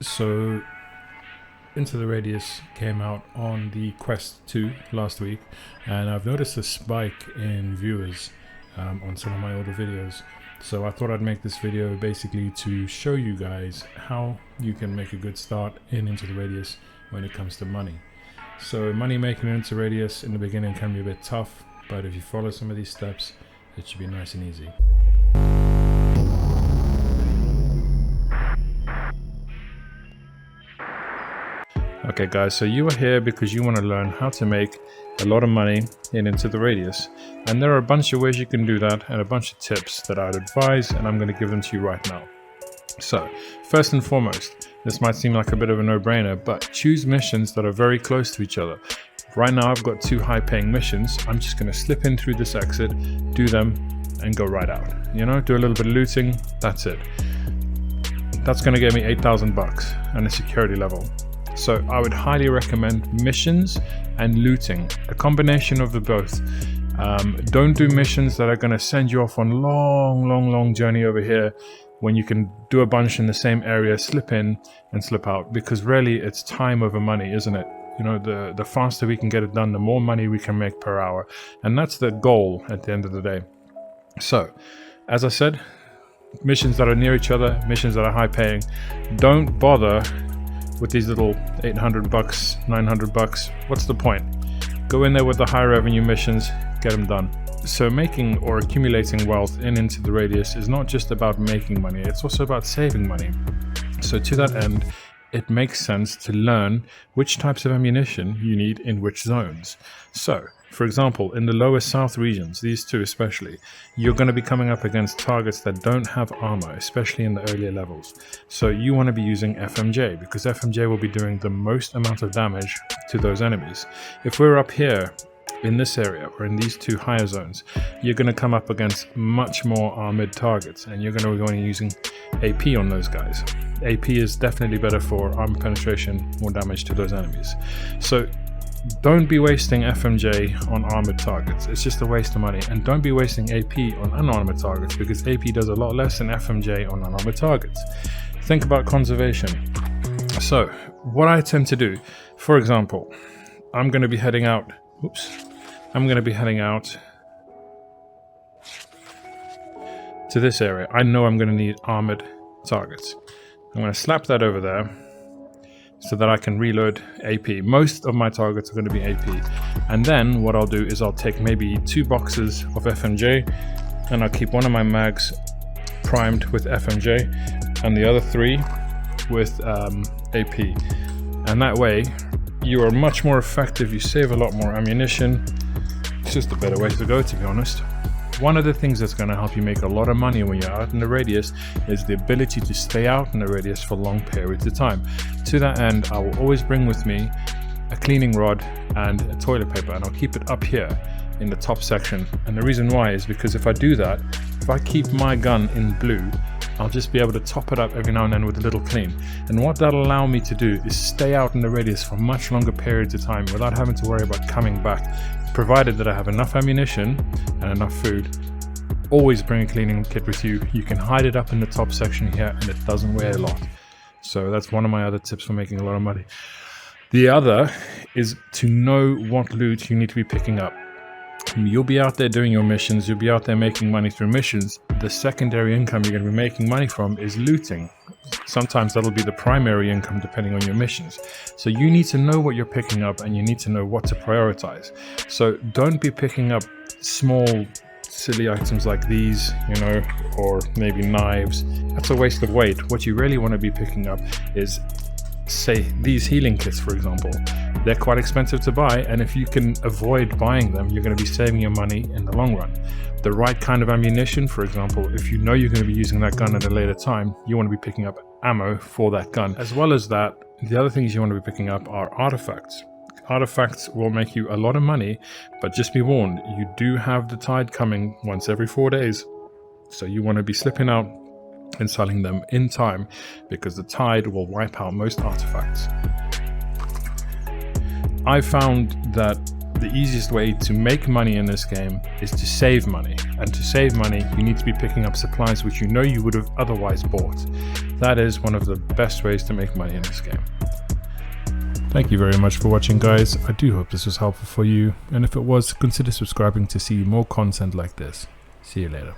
So Into the Radius came out on the Quest 2 last week, and I've noticed a spike in viewers on some of my older videos. So I thought I'd make this video basically to show you guys how you can make a good start in Into the Radius when it comes to money. So money making in Into Radius in the beginning can be a bit tough, but if you follow some of these steps, it should be nice and easy. Okay guys, so you are here because you want to learn how to make a lot of money in Into the Radius. And there are a bunch of ways you can do that and a bunch of tips that I'd advise, and I'm going to give them to you right now. So, first and foremost, this might seem like a bit of a no-brainer, but choose missions that are very close to each other. Right now I've got 2 high-paying missions. I'm just going to slip in through this exit, do them, and go right out. You know, do a little bit of looting, that's it. That's going to get me 8,000 bucks and a security level. So I would highly recommend missions and looting, a combination of the both. Don't do missions that are going to send you off on long journey over here when you can do a bunch in the same area, slip in and slip out, because really it's time over money, isn't it? You know, the faster we can get it done, the more money we can make per hour. And that's the goal at the end of the day. So, as I said, missions that are near each other, missions that are high paying. Don't bother with these little 800 bucks, 900 bucks. What's the point? Go in there with the high revenue missions, get them done. So making or accumulating wealth in Into the Radius is not just about making money, it's also about saving money. So to that end, it makes sense to learn which types of ammunition you need in which zones. So, for example, in the lower south regions, these two especially, you're going to be coming up against targets that don't have armor, especially in the earlier levels. So you want to be using FMJ, because FMJ will be doing the most amount of damage to those enemies. If we're up here in this area or in these 2 higher zones, you're going to come up against much more armored targets, and you're going to be going using AP on those guys. AP is definitely better for armor penetration, more damage to those enemies. So don't be wasting FMJ on armored targets. It's just a waste of money. And don't be wasting AP on unarmored targets, because AP does a lot less than FMJ on unarmored targets. Think about conservation. So what I tend to do, for example, I'm going to be heading out to this area. I know I'm going to need armored targets. I'm going to slap that over there so that I can reload AP. Most of my targets are going to be AP. And then what I'll do is I'll take maybe 2 boxes of FMJ, and I'll keep one of my mags primed with FMJ and the other 3 with AP. And that way you are much more effective, you save a lot more ammunition. It's just a better way to go, to be honest. One of the things that's going to help you make a lot of money when you're out in the radius is the ability to stay out in the radius for long periods of time. To that end, I will always bring with me a cleaning rod and a toilet paper, and I'll keep it up here in the top section. And the reason why is because if I do that, if I keep my gun in blue, I'll just be able to top it up every now and then with a little clean. And what that'll allow me to do is stay out in the radius for much longer periods of time without having to worry about coming back, provided that I have enough ammunition and enough food. Always bring a cleaning kit with you. You can hide it up in the top section here, and it doesn't weigh a lot. So that's one of my other tips for making a lot of money. The other is to know what loot you need to be picking up. You'll be out there doing your missions, you'll be out there making money through missions. The secondary income you're going to be making money from is looting. Sometimes that'll be the primary income depending on your missions. So you need to know what you're picking up, and you need to know what to prioritize. So don't be picking up small silly items like these, you know, or maybe knives. That's a waste of weight. What you really want to be picking up is, say, these healing kits, for example. They're quite expensive to buy, and if you can avoid buying them, you're going to be saving your money in the long run. The right kind of ammunition, for example, if you know you're going to be using that gun at a later time, you want to be picking up ammo for that gun. As well as that, the other things you want to be picking up are artifacts. Artifacts will make you a lot of money, but just be warned, you do have the tide coming once every 4 days. So you want to be slipping out and selling them in time, because the tide will wipe out most artifacts. I found that the easiest way to make money in this game is to save money. And to save money, you need to be picking up supplies which you know you would have otherwise bought. That is one of the best ways to make money in this game. Thank you very much for watching, guys. I do hope this was helpful for you, and if it was, consider subscribing to see more content like this. See you later.